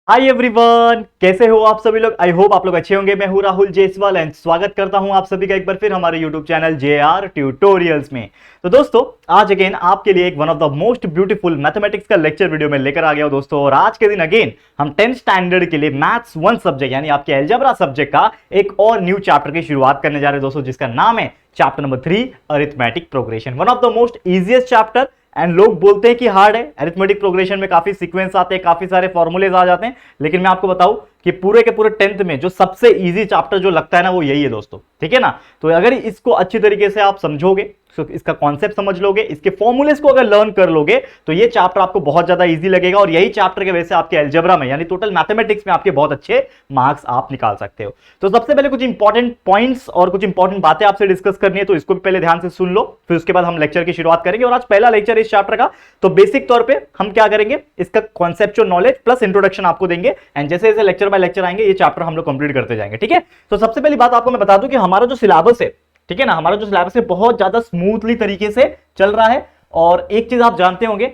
Hi everyone, कैसे हो आप सभी लोग। आई होप आप लोग अच्छे होंगे। मैं हूं राहुल जेसवाल एंड स्वागत करता हूं आप सभी का एक बार फिर हमारे यूट्यूब चैनल JR ट्यूटोरियल्स में। तो दोस्तों, आज अगेन आपके लिए एक one of the most beautiful mathematics का लेक्चर वीडियो में लेकर आ गया हूं दोस्तों। और आज के दिन अगेन हम 10th स्टैंडर्ड के लिए मैथ्स 1 सब्जेक्ट यानी आपके अलजेब्रा सब्जेक्ट का एक और न्यू चैप्टर की शुरुआत करने जा रहे हैं दोस्तों, जिसका नाम है chapter number 3 arithmetic progression. One of the most easiest chapter and लोग बोलते हैं कि हार्ड है। अरिथमेटिक प्रोग्रेशन में काफी सीक्वेंस आते हैं, काफी सारे फॉर्मूलेज आ जाते हैं, लेकिन मैं आपको बताऊं कि पूरे के पूरे 10th में जो सबसे इजी चैप्टर जो लगता है ना, वो यही है दोस्तों। ठीक है ना। तो अगर इसको अच्छी तरीके से आप समझोगे, तो इसका कॉन्सेप्ट समझ लोगे, इसके फॉर्मूलेस को अगर लर्न कर लोगे, तो ये चैप्टर आपको बहुत ज्यादा इजी लगेगा। और यही चैप्टर के वजह से आपके अलजेब्रा में यानी टोटल मैथमेटिक्स में आपके बहुत अच्छे मार्क्स आप निकाल सकते हो। तो सबसे पहले कुछ इंपॉर्टेंट पॉइंट्स और कुछ इंपॉर्टेंट बातें आपसे डिस्कस करनी है, तो इसको भी पहले ध्यान से सुन लो, फिर उसके बाद हम लेक्चर की शुरुआत करेंगे। और आज पहला लेक्चर इस चैप्टर का, तो बेसिक तौर पे हम क्या करेंगे, इसका कॉन्सेप्चुअल नॉलेज प्लस इंट्रोडक्शन आपको देंगे। एंड जैसे जैसे लेक्चर बाय लेक्चर आएंगे, ये चैप्टर हम लोग कंप्लीट करते जाएंगे। ठीक है। तो सबसे पहली बात आपको मैं बता दूं कि हमारा जो सिलेबस है, ठीक है ना, हमारा जो सिलेबस है बहुत ज्यादा स्मूथली तरीके से चल रहा है। और एक चीज आप जानते होंगे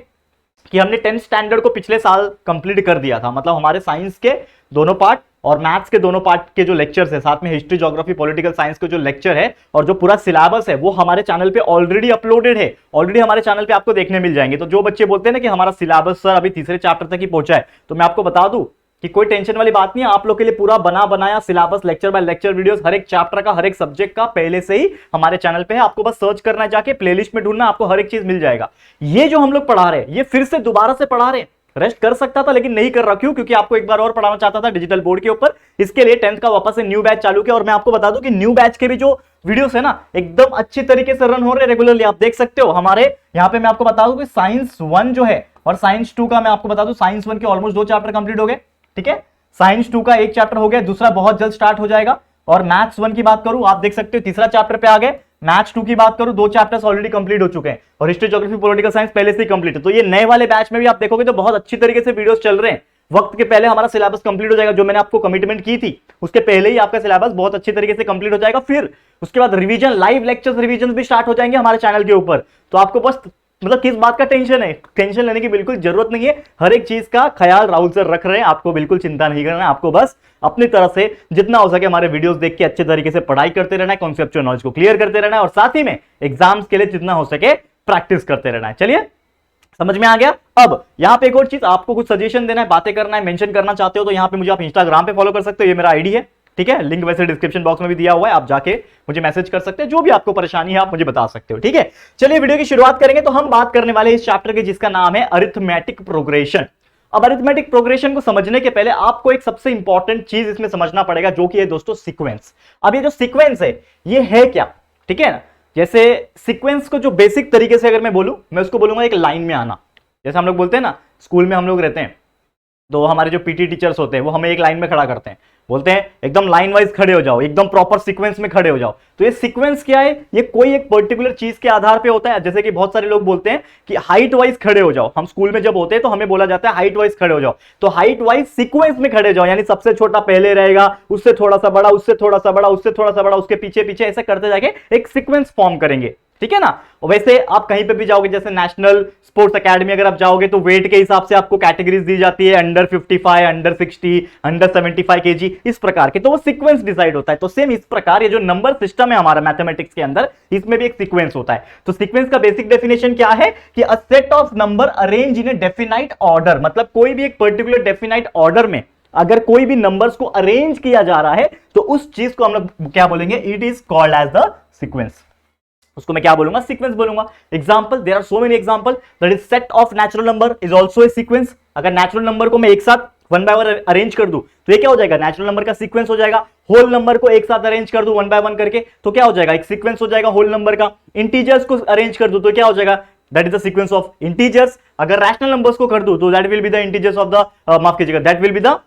कि हमने 10th स्टैंडर्ड को पिछले साल कंप्लीट कर दिया था। मतलब हमारे साइंस के दोनों पार्ट और मैथ्स के दोनों पार्ट के जो लेक्चर्स है, साथ में हिस्ट्री, ज्योग्राफी, पॉलिटिकल साइंस के जो लेक्चर है और जो पूरा सिलेबस है, वो हमारे चैनल पे ऑलरेडी अपलोडेड है। ऑलरेडी हमारे चैनल पे आपको देखने मिल जाएंगे। तो जो बच्चे बोलते हैं ना कि हमारा सिलेबस सर अभी तीसरे चैप्टर तक ही पहुंचा है, तो मैं आपको बता दूं कि कोई टेंशन वाली बात नहीं है। आप लोग के लिए पूरा बना बनाया syllabus, lecture by lecture videos, हर एक चैप्टर का, हर एक सब्जेक्ट का पहले से ही हमारे चैनल पे है। आपको बस सर्च करना है, जाके प्लेलिस्ट में ढूंढना, आपको हर एक चीज मिल जाएगा। ये जो हम लोग पढ़ा रहे हैं, ये फिर से दोबारा से पढ़ा रहे हैं। रेस्ट कर सकता था लेकिन नहीं कर रहा। क्यों? क्योंकि आपको एक बार और पढ़ाना चाहता था डिजिटल बोर्ड के ऊपर। इसके लिए 10th का वापस से न्यू बैच चालू किया। और मैं आपको बता दूं कि न्यू बैच के भी जो वीडियोस है ना, एकदम अच्छी तरीके से रन हो रहे हैं रेगुलरली। आप देख सकते हो हमारे यहाँ पे। मैं आपको बता दूं कि साइंस 1 जो है और साइंस 2 का, मैं आपको बता दूं साइंस 1 के ऑलमोस्ट 2 चैप्टर कंप्लीट हो गए। ठीक है। साइंस 2 का 1 चैप्टर हो गया, दूसरा बहुत जल्द स्टार्ट हो जाएगा। और मैथ्स 1 की बात करूं, आप देख सकते हो तीसरा चैप्टर पे आ गए। मैथ्स 2 की बात करूं, 2 चैप्टर्स ऑलरेडी कंप्लीट हो चुके हैं। और हिस्ट्री, ज्योग्राफी, पॉलिटिकल साइंस पहले से ही कंप्लीट है। तो ये नए वाले बैच में भी आप देखोगे तो बहुत अच्छी तरीके से वीडियोस चल रहे हैं। वक्त के पहले हमारा सिलेबस कंप्लीट हो जाएगा। जो मैंने आपको कमिटमेंट की थी, उसके पहले ही आपका सिलेबस बहुत अच्छी तरीके से कंप्लीट हो जाएगा। फिर उसके बाद रिवीजन, लाइव लेक्चर्स, रिवीजन भी स्टार्ट हो जाएंगे हमारे चैनल के ऊपर। तो आपको बस मतलब किस बात का टेंशन है, टेंशन लेने की बिल्कुल जरूरत नहीं है। हर एक चीज का ख्याल राहुल सर रख रहे हैं, आपको बिल्कुल चिंता नहीं करना है। आपको बस अपनी तरफ से जितना हो सके हमारे वीडियोस देख के अच्छे तरीके से पढ़ाई करते रहना है, कॉन्सेप्चुअल नॉलेज को क्लियर करते रहना है, और साथ ही में एग्जाम्स के लिए जितना हो सके प्रैक्टिस करते रहना है। चलिए, समझ में आ गया। अब यहाँ पे एक और चीज, आपको कुछ सजेशन देना है, बातें करना है, मेंशन करना चाहते हो, तो यहाँ पे मुझे आप इंस्टाग्राम पे फॉलो कर सकते हो। ये मेरा आईडी है। ठीक है। लिंक वैसे डिस्क्रिप्शन बॉक्स में भी दिया हुआ है, आप जाके मुझे मैसेज कर सकते हैं। जो भी आपको परेशानी है आप मुझे बता सकते हो। ठीक है। चलिए वीडियो की शुरुआत करेंगे। तो हम बात करने वाले इस चैप्टर की, जिसका नाम है अरिथमेटिक प्रोग्रेशन। अब अरिथमेटिक प्रोग्रेशन को समझने के पहले आपको एक सबसे इंपॉर्टेंट चीज इसमें समझना पड़ेगा, जो कि है दोस्तों सीक्वेंस। अब ये जो सीक्वेंस है, ये है क्या? ठीक है ना। जैसे सीक्वेंस को जो बेसिक तरीके से अगर मैं बोलूं, मैं उसको बोलूंगा एक लाइन में आना। जैसे हम लोग बोलते हैं ना, स्कूल में हम लोग रहते हैं, तो हमारे जो पीटी टीचर्स होते हैं वो हमें एक लाइन में खड़ा करते हैं, बोलते हैं एकदम लाइन वाइज खड़े हो जाओ, एकदम प्रॉपर सीक्वेंस में खड़े हो जाओ। तो ये सीक्वेंस क्या है? ये कोई एक पर्टिकुलर चीज के आधार पे होता है। जैसे कि बहुत सारे लोग बोलते हैं कि हाइट वाइज खड़े हो जाओ। हम स्कूल में जब होते हैं तो हमें बोला जाता है हाइट वाइज खड़े हो जाओ। तो हाइट वाइज सीक्वेंस में खड़े हो जाओ, यानी सबसे छोटा पहले रहेगा, उससे थोड़ा सा बड़ा, उससे थोड़ा सा बड़ा, उससे थोड़ा सा बड़ा, उसके पीछे पीछे, ऐसे करते जाके एक सीक्वेंस फॉर्म करेंगे। ठीक है ना। वैसे आप कहीं पे भी जाओगे, जैसे नेशनल स्पोर्ट्स एकेडमी अगर आप जाओगे, तो वेट के हिसाब से आपको कैटेगरीज दी जाती है, अंडर 55, अंडर 60, अंडर 75 केजी, इस प्रकार के। तो वो सीक्वेंस डिसाइड होता है। तो सेम इस प्रकार ये जो नंबर सिस्टम है हमारा मैथमेटिक्स के अंदर, इसमें भी एक सीक्वेंस होता है। तो सीक्वेंस का बेसिक डेफिनेशन क्या है कि a set of number arrange in A definite order. मतलब कोई भी एक पर्टिकुलर डेफिनाइट ऑर्डर में अगर कोई भी नंबर्स को अरेंज किया जा रहा है, तो उस चीज को हम लोग क्या बोलेंगे? It is called as the sequence. उसको मैं क्या बोलूंगा? सीक्वेंस बोलूंगा। Example, there are so many example, that is set of natural number is also a sequence. अगर नेचुरल नंबर को मैं एक साथ वन बाय वन अरेंज कर दूं, तो ये क्या हो जाएगा? नेचुरल नंबर का सीक्वेंस हो जाएगा। होल नंबर को एक साथ अरेंज कर दूं वन बाय वन करके, तो क्या हो जाएगा? एक सीक्वेंस हो जाएगा होल नंबर का। इंटीजर्स को अरेंज कर दूं तो क्या हो जाएगा? That is the sequence of integers. अगर रैशनल नंबर्स को कर दूं तो that will be the integers of the माफ कीजिएगा, that will be the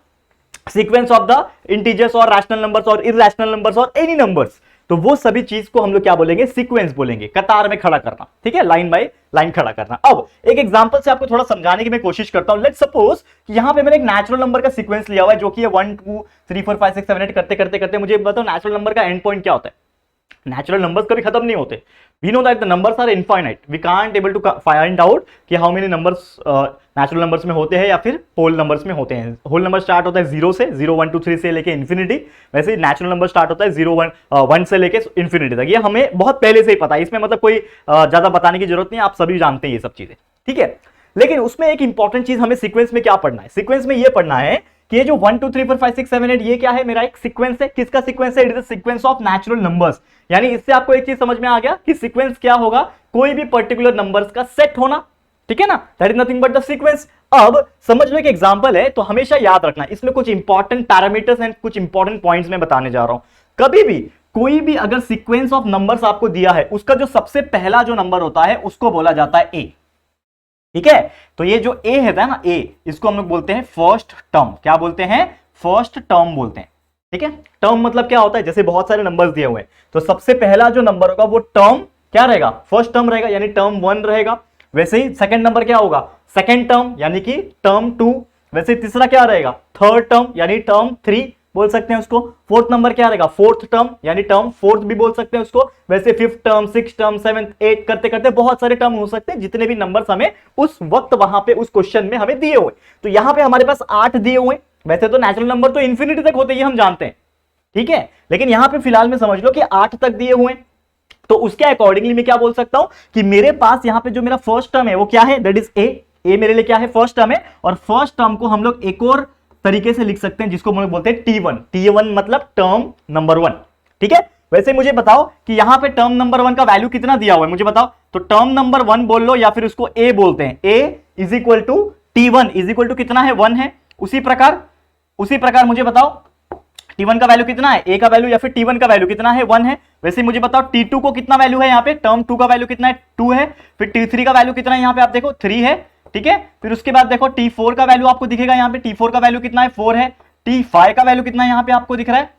sequence of the integers और रैशनल नंबर्स और इरैशनल नंबर्स और एनी नंबर्स। तो वो सभी चीज को हम लोग क्या बोलेंगे? सीक्वेंस बोलेंगे। कतार में खड़ा करना। ठीक है। लाइन बाय लाइन खड़ा करना। अब एक एग्जांपल से आपको थोड़ा समझाने की मैं कोशिश करता हूं। लेट्स सपोज कि यहां पे मैंने एक नेचुरल नंबर का सीक्वेंस लिया हुआ है, जो कि 1 2 3 4 5 6 7 8 करते करते करते मुझे बताओ नेचुरल नंबर का एंड पॉइंट क्या होता है? नेचुरल नंबर्स कभी खत्म नहीं होते। We know that the numbers are infinite, we can't able to find out कि how many numbers natural numbers में होते हैं या फिर होल नंबर्स में होते हैं। होल नंबर स्टार्ट होता है 0 से, 0 1 2 3 से लेके इन्फिनिटी, वैसे ही नेचुरल नंबर स्टार्ट होता है 0 1 से लेके इन्फिनिटी तक। ये हमें बहुत पहले से ही पता है, इसमें मतलब कोई ज्यादा बताने की जरूरत नहीं है, आप सभी जानते हैं ये सब चीजें, ठीक है। लेकिन उसमें एक इंपॉर्टेंट चीज हमें सीक्वेंस में क्या पढ़ना है, सीक्वेंस में ये पढ़ना है कि ये जो 1 2 3 4 5 6 7 8 ये क्या है, मेरा एक सीक्वेंस है। किसका सीक्वेंस है? It is the sequence of natural numbers. यानी इससे आपको एक चीज समझ में आ गया कि सीक्वेंस क्या होगा, कोई भी पर्टिकुलर नंबर्स का सेट होना, ठीक है ना, that is nothing but the sequence. अब समझ लो एक एग्जांपल है, तो हमेशा याद रखना इसमें कुछ इंपॉर्टेंट पैरामीटर्स एंड कुछ इंपॉर्टेंट पॉइंट्स मैं बताने जा रहा हूं। कभी भी कोई भी अगर सीक्वेंस ऑफ नंबर्स आपको दिया है, उसका जो सबसे पहला जो नंबर होता है उसको बोला जाता है ए, ठीक है। तो ये जो ए है ना, ए, इसको हम लोग बोलते हैं फर्स्ट टर्म। क्या बोलते हैं? फर्स्ट टर्म बोलते हैं, ठीक है। टर्म मतलब क्या होता है, जैसे बहुत सारे नंबर्स दिए हुए हैं, तो सबसे पहला जो नंबर होगा वो टर्म क्या रहेगा? फर्स्ट टर्म रहेगा, यानी टर्म 1 रहेगा। वैसे ही सेकंड नंबर क्या होगा? सेकंड टर्म, यानी कि टर्म 2। वैसे ही तीसरा क्या रहेगा? थर्ड टर्म, यानी टर्म 3 बोल सकते हैं उसको। फोर्थ नंबर क्या रहेगा? फोर्थ टर्म, यानी टर्म 4 भी बोल सकते हैं उसको। वैसे fifth term, six term, 7th 8 करते करते बहुत सारे टर्म हो सकते हैं, जितने भी नंबर्स हमें उस वक्त वहां पे उस क्वेश्चन में हमें दिए हुए। तो यहां पे हमारे पास 8 दिए हुए। वैसे तो नेचुरल नंबर तो इंफिनिटी तक होते हैं, ये हम जानते हैं, ठीक है। लेकिन यहां पे फिलहाल में समझ लो कि 8 तक दिए हुए, तो उसके अकॉर्डिंगली मैं क्या बोल सकता हूं कि मेरे पास यहां पे जो मेरा फर्स्ट टर्म है वो क्या है? That is a. ए मेरे लिए क्या है? फर्स्ट टर्म है। और फर्स्ट टर्म को हम लोग एक और तरीके से लिख सकते हैं, जिसको हम लोग बोलते हैं T1। T1 मतलब टर्म नंबर 1, ठीक है। वैसे मुझे बताओ कि यहां पे टर्म नंबर 1 का वैल्यू कितना दिया हुआ है, मुझे बताओ। तो टर्म नंबर 1 बोल लो या फिर उसको ए बोलते हैं। A is equal to T1 is equal to कितना है? 1 है। उसी प्रकार मुझे बताओ T1 का वैल्यू कितना है? ए का वैल्यू या फिर T1 का वैल्यू कितना है? 1 है। वैसे मुझे बताओ T2 को कितना वैल्यू है यहाँ पे? टर्म 2 का वैल्यू कितना है? 2 है। फिर T3 का वैल्यू कितना है यहाँ पे? आप देखो 3 है, ठीक है। फिर उसके बाद देखो T4 का वैल्यू आपको दिखेगा यहाँ पे। T4 का वैल्यू कितना है? 4 है। T5 का वैल्यू कितना है यहाँ पे आपको दिख रहा है?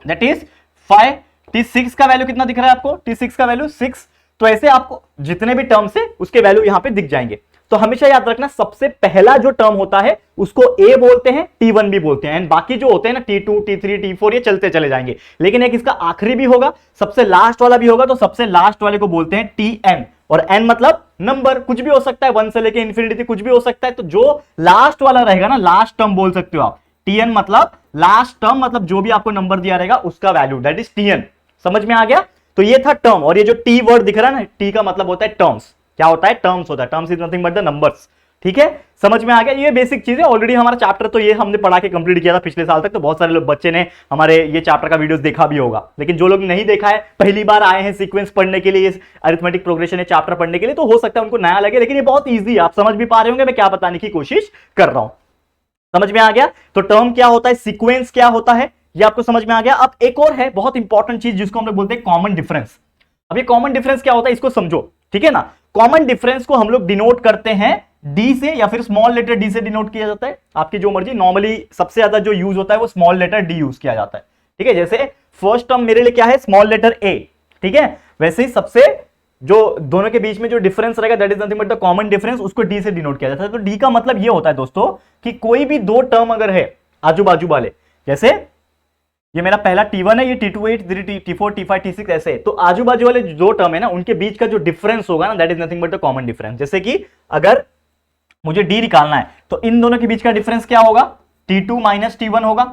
That is 5। T6 का वैल्यू कितना दिख रहा है आपको? T6 का वैल्यू 6। तो ऐसे आपको जितने भी टर्म्स है उसके वैल्यू यहाँ पे दिख जाएंगे। तो हमेशा याद रखना सबसे पहला जो टर्म होता है उसको ए बोलते हैं, T1 भी बोलते हैं, एंड बाकी जो होते हैं ना T2 T3 T4 ये चलते चले जाएंगे। लेकिन एक इसका आखिरी भी होगा, सबसे लास्ट वाला भी होगा, तो सबसे लास्ट वाले को बोलते हैं Tn। और n मतलब नंबर, कुछ भी हो सकता है, 1 से लेके इन्फिनिटी कुछ भी हो सकता है। तो जो लास्ट वाला रहेगा ना, लास्ट टर्म बोल सकते हो आप। Tn मतलब लास्ट टर्म, मतलब जो भी आपको नंबर दिया रहेगा उसका वैल्यू, दैट इज Tn। समझ में आ गया? तो ये था टर्म। और ये जो टी वर्ड दिख रहा है ना, टी का मतलब होता है टर्म्स। क्या होता है? टर्म्स होता है। Terms is nothing but the numbers, ठीक है। समझ में आ गया? ये बेसिक चीज है। ऑलरेडी हमारा चैप्टर तो ये हमने पढ़ा के कंप्लीट किया था पिछले साल तक, तो बहुत सारे लोग बच्चे ने हमारे ये चैप्टर का वीडियोस देखा भी होगा। लेकिन जो लोग नहीं देखा है, पहली बार आए हैं सीक्वेंस पढ़ने के लिए, अरिथमेटिक प्रोग्रेशन चैप्टर पढ़ने के लिए, तो हो सकता है उनको नया लगे, लेकिन ये बहुत ईजी है। आप समझ भी पा रहे होंगे मैं क्या बताने की कोशिश कर रहा हूं। समझ में आ गया? तो टर्म क्या होता है, सीक्वेंस क्या होता है, ये आपको समझ में आ गया। अब एक और है बहुत इंपॉर्टेंट चीज जिसको हम लोग बोलते हैं कॉमन डिफरेंस। अब ये कॉमन डिफरेंस क्या होता है इसको समझो, ठीक है ना। कॉमन डिफरेंस को हम लोग डिनोट करते हैं डी से, या फिर स्मॉल लेटर डी से डिनोट किया जाता है, आपकी जो मर्जी। नॉर्मली सबसे ज्यादा जो यूज होता है वो स्मॉल लेटर डी यूज किया जाता है, ठीक है। जैसे फर्स्ट टर्म मेरे लिए क्या है? स्मॉल लेटर ए, ठीक है। वैसे ही सबसे जो दोनों के बीच में जो डिफरेंस रहेगा, that is nothing but the common difference, उसको डी से डिनोट किया जाता है। तो डी का मतलब ये होता है दोस्तों कि कोई भी दो टर्म अगर है आजू बाजू वाले, जैसे ये मेरा पहला T1 है, ये T2 T3 T4 T5 T6 ऐसे, तो आजू बाजू वाले जो टर्म है ना, उनके बीच का जो डिफरेंस होगा ना, that is nothing but the common difference. जैसे कि अगर मुझे D निकालना है तो इन दोनों के बीच का डिफरेंस क्या होगा? T2 माइनस T1 होगा।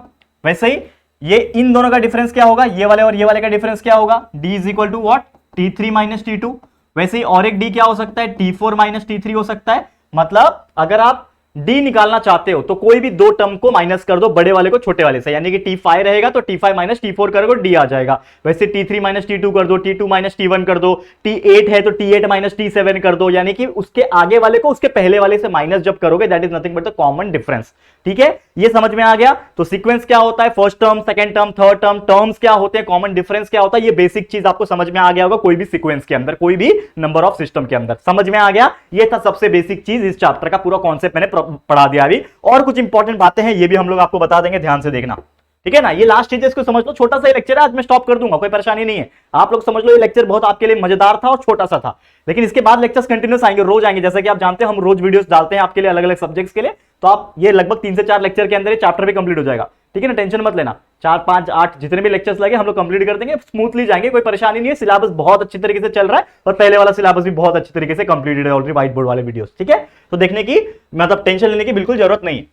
वैसे ही ये इन दोनों का डिफरेंस क्या होगा? ये वाले और ये वाले का डिफरेंस क्या होगा? D is equal to what? T3 minus T2। वैसे ही और एक D क्या हो सकता है? T4 माइनस T3 हो सकता है। मतलब अगर आप D निकालना चाहते हो तो कोई भी दो टर्म को माइनस कर दो, बड़े वाले को छोटे वाले से, यानी कि T5 रहेगा तो T5 माइनस T4 करोगे D आ जाएगा। वैसे T3 माइनस T2 कर दो, T2 माइनस T1 कर दो, T8 है तो T8 माइनस T7 कर दो, यानी कि उसके आगे वाले को उसके पहले वाले से माइनस जब करोगे, that is nothing but the common difference, ठीक है। ये समझ में आ गया? तो सीक्वेंस क्या होता है, first term, second term, third term, terms क्या होते हैं, कॉमन डिफरेंस क्या होता है, ये बेसिक चीज आपको समझ में आ गया होगा कोई भी सीक्वेंस के अंदर, कोई भी नंबर ऑफ सिस्टम के अंदर। समझ में आ गया? ये था सबसे बेसिक चीज, इस चैप्टर का पूरा कॉन्सेप्ट मैंने पढ़ा दिया अभी। और कुछ इंपॉर्टेंट बातें हैं, ये भी हम लोग आपको बता देंगे, ध्यान से देखना, ठीक है ना। ये लास्ट चीज है, इसको समझ लो। छोटा सा लेक्चर है, आज मैं स्टॉप कर दूंगा, कोई परेशानी नहीं है। आप लोग समझ लो ये लेक्चर बहुत आपके लिए मजेदार था और छोटा सा था, लेकिन इसके बाद लेक्चर्स कंटिन्यूस आएंगे, रोज आएंगे। जैसा कि आप जानते हैं हम रोज वीडियोस डालते हैं आपके लिए अलग अलग सब्जेक्ट्स के लिए, तो आप ये लगभग 3 से 4 लेक्चर के अंदर ये चैप्टर भी कंप्लीट हो जाएगा, ठीक है ना, टेंशन मत लेना, 4 5 8 जितने भी लेक्चर्स लगे हम लोग कंप्लीट कर देंगे, स्मूथली जाएंगे, कोई परेशानी नहीं है। सिलेबस बहुत अच्छी तरीके से चल रहा है और पहले वाला सिलेबस भी बहुत अच्छी तरीके से कंप्लीटेड है ऑलरेडी, व्हाइट बोर्ड वाले वीडियोस, ठीक है। तो देखने की मतलब टेंशन लेने की बिल्कुल जरूरत नहीं है।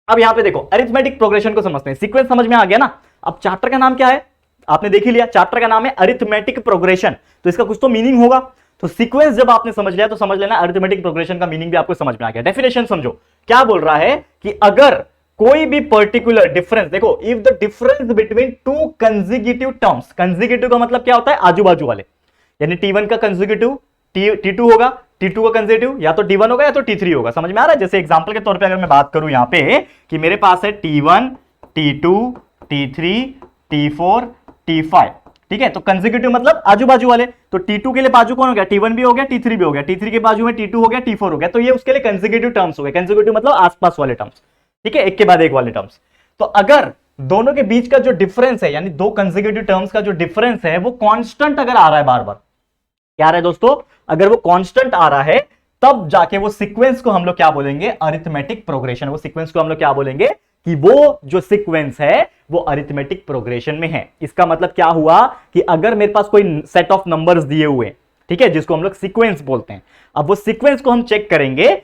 अब यहां पे देखो अरिथमेटिक प्रोग्रेशन को समझते हैं, सीक्वेंस समझ में आ गया ना। अब चैप्टर का नाम क्या है आपने देख ही लिया, चैप्टर का नाम है अरिथमेटिक प्रोग्रेशन, तो इसका कुछ तो मीनिंग होगा। तो सीक्वेंस जब आपने समझ लिया तो समझ लेना अरिथमेटिक प्रोग्रेशन का मीनिंग भी आपको समझ में आ गया। डेफिनेशन समझो, क्या बोल रहा है कि अगर कोई भी पर्टिकुलर डिफरेंस, देखो if the difference between two consecutive terms, consecutive का मतलब क्या होता है, आजू बाजू वाले, यानी T1 का कंसेक्यूटिव T2 होगा, T2 का कंसेक्यूटिव या तो T1 होगा या तो T3 होगा, समझ में आ रहा है। जैसे एग्जांपल के तौर पे अगर मैं बात करूं यहां पे कि मेरे पास है T1 T2 T3 T4 T5, ठीक है। तो कंसेक्यूटिव मतलब आजू बाजू वाले, तो T2 के लिए बाजू कौन हो गया, T1 भी हो गया T3 भी हो गया, T3 के बाजू में T2 हो गया T4 हो गया, तो ये उसके लिए कंसेक्यूटिव टर्म्स हो गए। कंसेक्यूटिव मतलब आसपास वाले टर्म्स, ठीक है, एक के बाद एक वाले टर्म्स। तो अगर दोनों के बीच का जो डिफरेंस है, यानी दो कंसेक्यूटिव टर्म्स का जो डिफरेंस है वो कांस्टेंट अगर आ रहा है बार बार, क्या आ रहा है दोस्तों, अगर वो कांस्टेंट आ रहा है तब जाके वो सीक्वेंस को हम लोग क्या बोलेंगे, अरिथमेटिक प्रोग्रेशन। वो सीक्वेंस को हम लोग क्या बोलेंगे कि वो जो सीक्वेंस है वो अरिथमेटिक प्रोग्रेशन में है। इसका मतलब क्या हुआ कि अगर मेरे पास कोई सेट ऑफ नंबर्स दिए हुए, ठीक है, जिसको हम लोग सीक्वेंस बोलते हैं, अब वो सीक्वेंस को हम चेक करेंगे,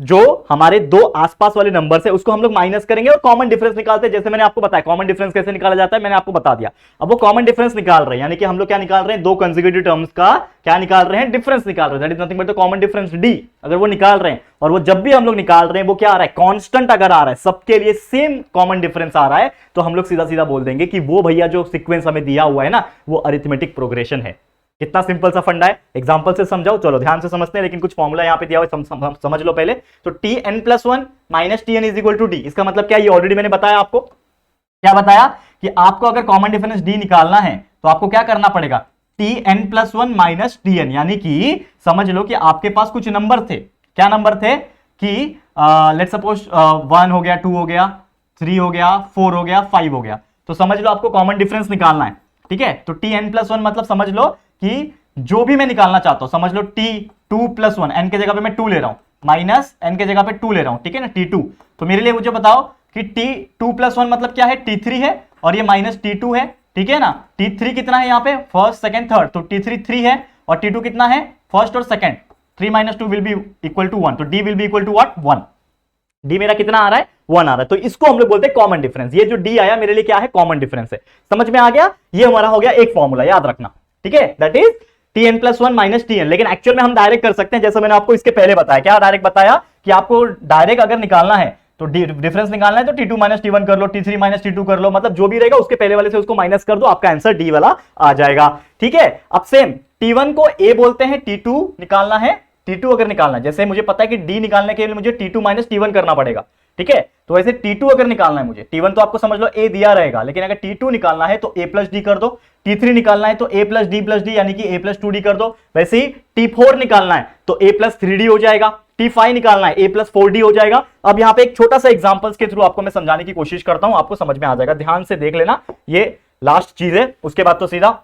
जो हमारे दो आसपास वाले नंबर है उसको हम लोग माइनस करेंगे और कॉमन डिफरेंस निकालते हैं। जैसे मैंने आपको बताया कॉमन डिफरेंस कैसे निकाला जाता है, मैंने आपको बता दिया। अब वो कॉमन डिफरेंस निकाल रहे हैं, यानी कि हम लोग क्या निकाल रहे हैं, दो कंसेक्यूटिव टर्म्स का क्या निकाल रहे हैं, डिफरेंस निकाल रहे हैं, that is nothing but the common difference D. अगर वो निकाल रहे हैं और वो जब भी हम लोग निकाल रहे हैं वो क्या आ रहा है, कांस्टेंट अगर आ रहा है, सबके लिए सेम कॉमन डिफरेंस आ रहा है, तो हम लोग सीधा सीधा बोल देंगे कि वो भैया जो सीक्वेंस हमें दिया हुआ है ना वो अरिथमेटिक प्रोग्रेशन है। कितना सिंपल सा फंडा है, एग्जांपल से समझाओ, चलो ध्यान से समझते हैं, लेकिन कुछ फॉर्मूला यहां पे दिया हुआ है, समझ लो पहले। तो Tn+1 minus Tn is equal to D, इसका मतलब क्या, ये ऑलरेडी मैंने बताया आपको, क्या बताया कि आपको अगर कॉमन डिफरेंस डी निकालना है तो आपको क्या करना पड़ेगा, Tn+1 माइनस Tn, यानी कि समझ लो कि आपके पास कुछ नंबर थे, क्या नंबर थे कि लेट्स सपोज 1 हो गया, 2 हो गया, 3 हो गया, 4 हो गया, 5 हो गया, तो समझ लो आपको कॉमन डिफरेंस निकालना है, ठीक है। तो Tn+1 मतलब समझ लो कि जो भी मैं निकालना चाहता हूं, समझ लो T2+1, n के जगह पे मैं 2 ले रहा हूं, माइनस n के जगह पे 2 ले रहा हूं, ठीक है ना, T2। तो मेरे लिए मुझे बताओ कि T2+1 मतलब क्या है, T3 है और ये माइनस T2 है, ठीक है ना। T3 कितना है यहाँ पे, फर्स्ट सेकंड थर्ड, तो T3 3 है और T2 कितना है, फर्स्ट और second, 3 - 2 will be equal to 1, तो D will be equal to what, 1। D मेरा कितना आ रहा है, 1 आ रहा है, तो इसको हम लोग बोलते हैं कॉमन डिफरेंस। ये जो डी आया मेरे लिए क्या है, कॉमन डिफरेंस है। समझ में आ गया, ये हमारा हो गया एक फॉर्मूला, याद रखना, ठीक है, that is Tn+1 minus Tn। लेकिन एक्चुअल में हम डायरेक्ट कर सकते हैं, जैसे मैंने आपको इसके पहले बताया, क्या डायरेक्ट बताया कि आपको डायरेक्ट अगर निकालना है तो डिफरेंस निकालना है तो T2 - T1 कर लो, T3 - T2 कर लो, मतलब जो भी रहेगा उसके पहले वाले से उसको माइनस कर दो, आपका आंसर डी वाला आ जाएगा, ठीक है। अब सेम T1 को A बोलते हैं, T2 निकालना है, T2 अगर निकालना है, जैसे मुझे पता है कि D निकालने के लिए मुझे T2 - T1 करना पड़ेगा, ठीक है। तो वैसे T2 अगर निकालना है मुझे, T1 तो आपको समझ लो A दिया रहेगा, लेकिन अगर T2 निकालना है तो A+D कर दो, T3 निकालना है तो A+D+D यानी कि A+2D कर दो, वैसे ही T4 निकालना है तो A+3D हो जाएगा, T5 निकालना है A+4D हो जाएगा। अब यहां पे एक छोटा सा एग्जांपल्स के थ्रू आपको मैं समझाने की कोशिश करता हूं, आपको समझ में आ जाएगा, ध्यान से देख लेना, ये लास्ट चीज है, उसके बाद तो सीधा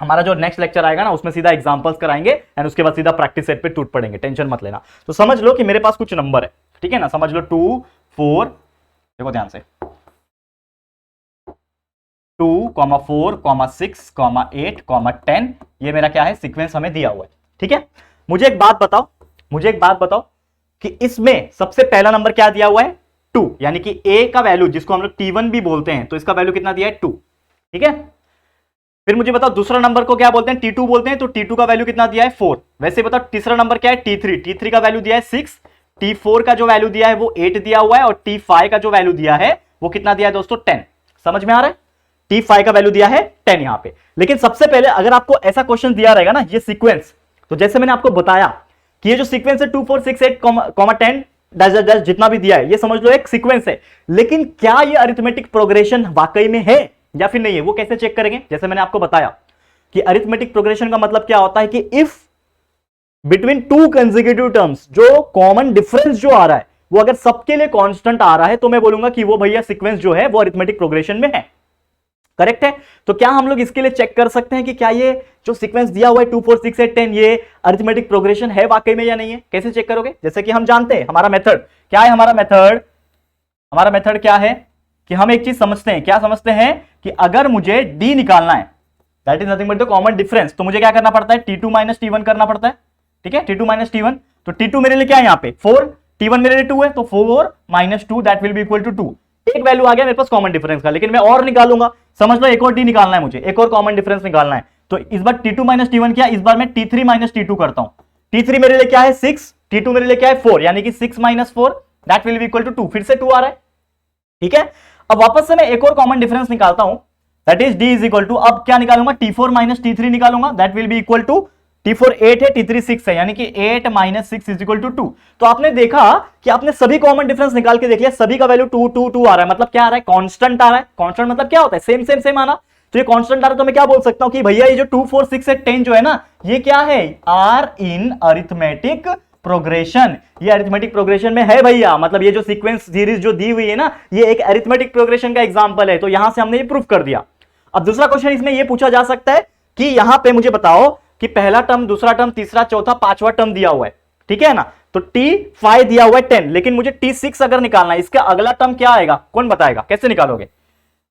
हमारा जो नेक्स्ट लेक्चर आएगा ना उसमें सीधा एग्जांपल्स कराएंगे एंड उसके बाद सीधा प्रैक्टिस सेट पे टूट पड़ेंगे, टेंशन मत लेना। तो समझ लो कि मेरे पास कुछ नंबर है, ठीक है ना, समझ लो 2 4, देखो ध्यान से, 2, 4, 6, 8, 10, ये मेरा क्या है, सीक्वेंस हमें दिया हुआ है, ठीक है। मुझे एक बात बताओ कि इसमें सबसे पहला नंबर क्या दिया हुआ है, 2, यानी कि A का वैल्यू जिसको हम लोग T1 भी बोलते हैं, तो इसका वैल्यू कितना दिया है, 2, ठीक है। फिर मुझे बताओ दूसरा नंबर को क्या बोलते हैं, T2 बोलते हैं, तो T2 का वैल्यू कितना दिया है, 4। वैसे बताओ तीसरा नंबर क्या है, T3 का वैल्यू दिया है 6, T4 का जो वैल्यू दिया है वो 8 दिया हुआ है और T5 का जो वैल्यू दिया है वो कितना दिया है दोस्तों, 10। समझ में आ रहा है, T5 का वैल्यू दिया है 10 यहां पे। लेकिन सबसे पहले अगर आपको ऐसा क्वेश्चन दिया रहेगा ना, ये सीक्वेंस, तो जैसे मैंने आपको बताया कि ये जो सीक्वेंस है 2 4 6 8 10 डैश डैश जितना भी दिया है, ये समझ लो एक सीक्वेंस है, लेकिन क्या ये अरिथमेटिक प्रोग्रेशन वाकई में है या फिर नहीं है, वो कैसे चेक करेंगे। जैसे मैंने आपको बताया कि अरिथमेटिक प्रोग्रेशन का मतलब क्या होता है कि if between two consecutive terms जो कॉमन डिफरेंस जो आ रहा है वो अगर सबके लिए कांस्टेंट आ रहा है तो मैं बोलूंगा कि वो भैया सीक्वेंस जो है वो अरिथमेटिक प्रोग्रेशन में है, करेक्ट है। तो क्या हम लोग इसके लिए चेक कर सकते हैं कि क्या ये जो सीक्वेंस दिया हुआ है 2 4 6 8 10 ये अरिथमेटिक प्रोग्रेशन है वाकई में या नहीं है। कैसे चेक करोगे, जैसे कि हम जानते हैं हमारा मेथड क्या है, हमारा मेथड क्या है कि हम एक चीज समझते हैं, क्या समझते हैं कि अगर मुझे d निकालना है, that is nothing but the common difference, तो मुझे क्या करना पड़ता है, T2 माइनस T1 करना पड़ता है। ठीक है, T2 माइनस T1, तो T2 मेरे लिए क्या है यहाँ पे 4, T1 मेरे लिए 2 है, तो 4 minus 2 that will be equal to 2। एक वैल्यू आ गया मेरे पास कॉमन डिफरेंस का, लेकिन मैं और निकालूंगा, समझ लो एक और d निकालना है मुझे, एक और कॉमन डिफरेंस निकालना है। तो इस बार T2 माइनस T1 क्या, इस बार मैं T3 माइनस T2 करता हूं। T3 मेरे लिए क्या है 6, T2 मेरे लिए क्या है 4, यानी कि 6 minus 4 that will be equal to 2, फिर से 2 आ रहा है। ठीक है, अब वापस से मैं एक और कॉमन डिफरेंस निकालता हूं, that is d is equal to, अब क्या निकालूंगा, T4 माइनस T3 निकालूंगा, that will be equal to, T4 8 है, T3 6 है, यानी कि 8 माइनस 6 इज इक्वल टू 2। तो आपने देखा कि आपने सभी कॉमन डिफरेंस निकाल के देख लिया, सभी का वैल्यू 2 2 2 आ रहा है, मतलब क्या आ रहा है, कांस्टेंट आ रहा है। कांस्टेंट मतलब क्या होता है, सेम सेम सेम आना। तो ये कांस्टेंट आ रहा है, तो मैं क्या बोल सकता हूं कि भैया ये जो 2 4 6 8 10 जो है ना, ये क्या है, आर इन अरिथमेटिक प्रोग्रेशन। ये अरिथमेटिक प्रोग्रेशन में है भैया, मतलब ये जो सीक्वेंस सीरीज जो दी हुई है ना, ये एक अरिथमेटिक प्रोग्रेशन का एग्जांपल है। तो यहां से हमने ये प्रूफ कर दिया। अब दूसरा क्वेश्चन इसमें ये पूछा जा सकता है कि यहां पे मुझे बताओ कि पहला टर्म, दूसरा टर्म, तीसरा, चौथा, पांचवा टर्म दिया हुआ है, ठीक है ना, तो T5 दिया हुआ है 10, लेकिन मुझे T6 अगर निकालना है, इसका अगला टर्म क्या आएगा, कौन बताएगा, कैसे निकालोगे,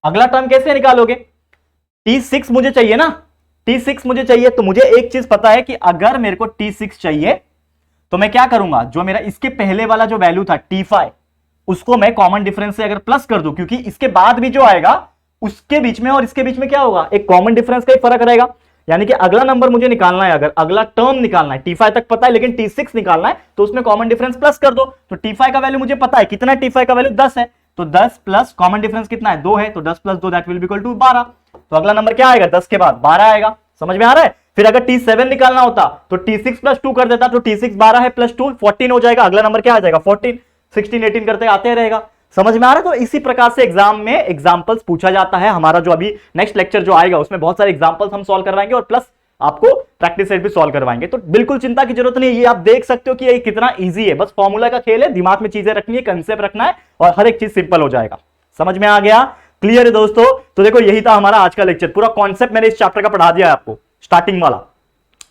अगला टर्म कैसे निकालोगे, T6 मुझे चाहिए ना, T6 मुझे चाहिए। तो मुझे एक चीज पता है कि अगर मेरे को T6 चाहिए तो मैं क्या करूंगा, जो मेरा इसके पहले वाला जो वैल्यू था T5, उसको मैं कॉमन डिफरेंस से अगर प्लस कर दूं, क्योंकि इसके बाद भी जो आएगा उसके बीच में और इसके बीच में क्या होगा, एक कॉमन डिफरेंस का ही फर्क रहेगा। यानी कि अगला नंबर मुझे निकालना है, अगर अगला टर्म निकालना है, T5 तक पता है लेकिन T6 निकालना है, तो उसमें कॉमन डिफरेंस प्लस कर दो। तो T5 का वैल्यू मुझे पता है कितना है, T5 का वैल्यू 10 है, तो 10 प्लस कॉमन डिफरेंस कितना है, 2 है, तो 10 plus 2 that will be equal to 12। तो अगला नंबर क्या आएगा, 10 के बाद 12 आएगा। समझ में आ रहा है। फिर अगर T7 निकालना होता तो T6 प्लस 2 कर देता, तो T6 12 है प्लस 2 14 हो जाएगा, अगला नंबर क्या आ जाएगा 14, 16 18 करते आते रहेगा। समझ में आ रहा है। तो इसी प्रकार से एग्जाम में एग्जांपल्स पूछा जाता है। हमारा जो अभी नेक्स्ट लेक्चर जो आएगा उसमें बहुत सारे एग्जांपल्स हम सॉल्व करवाएंगे और प्लस आपको प्रैक्टिस सेट भी सॉल्व करवाएंगे। तो बिल्कुल चिंता की जरूरत नहीं है, ये आप देख सकते हो कि ये कितना इजी है, बस फॉर्मूला का खेल है, दिमाग में चीजें रखनी है, कंसेप्ट रखना है और हर एक चीज सिंपल हो जाएगा। समझ में आ गया, क्लियर है दोस्तों। तो देखो यही था हमारा आज का लेक्चर, पूरा कॉन्सेप्ट मैंने इस चैप्टर का पढ़ा दिया है आपको, स्टार्टिंग वाला।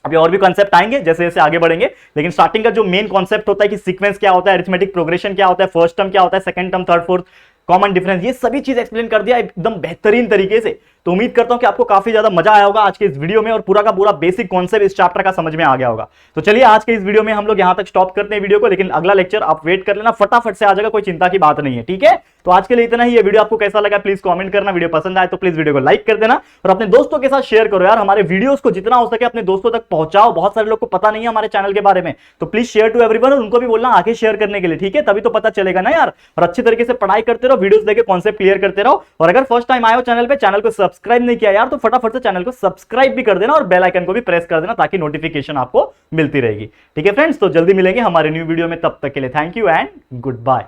अभी और भी कॉन्सेप्ट आएंगे जैसे जैसे आगे बढ़ेंगे, लेकिन स्टार्टिंग का जो मेन कॉन्सेप्ट होता है कि सीक्वेंस क्या होता है, अरिथमेटिक प्रोग्रेशन क्या होता है, फर्स्ट टर्म क्या होता है, second term, third, fourth, common difference, ये सभी चीज एक्सप्लेन कर दिया एकदम बेहतरीन तरीके से। तो उम्मीद करता हूं कि आपको काफी ज्यादा मजा आया होगा आज के इस वीडियो में और पूरा का पूरा बेसिक कॉन्सेप्ट इस चैप्टर का समझ में आ गया होगा। तो चलिए आज के इस वीडियो में हम लोग यहां तक स्टॉप करते हैं वीडियो को, लेकिन अगला लेक्चर आप वेट कर लेना, फटाफट से आ जाएगा, कोई चिंता की बात नहीं है, ठीक है। तो आज के लिए इतना ही। ये वीडियो आपको कैसा लगा प्लीज कमेंट करना, वीडियो पसंद आए तो प्लीज वीडियो को लाइक कर देना और अपने दोस्तों के साथ शेयर करो यार। हमारे वीडियोस को जितना हो सके अपने दोस्तों तक पहुंचाओ, बहुत सारे लोग को पता नहीं है हमारे चैनल के बारे में, तो प्लीज शेयर टू एवरीवन और उनको भी बोलना आगे शेयर करने के लिए, ठीक है, तभी तो पता चलेगा ना यार। और अच्छी तरीके से पढ़ाई करते रहो, वीडियोस देखे कॉन्सेप्ट क्लियर करते रहो। और अगर फर्स्ट टाइम आए हो चैनल पे, चैनल को सब्सक्राइब नहीं किया यार, तो फटाफट से चैनल को सब्सक्राइब भी कर देना और बेल आइकन को भी प्रेस कर देना ताकि नोटिफिकेशन आपको मिलती रहेगी, ठीक है फ्रेंड्स। तो जल्दी मिलेंगे हमारे न्यू वीडियो में, तब तक के लिए thank you and good bye.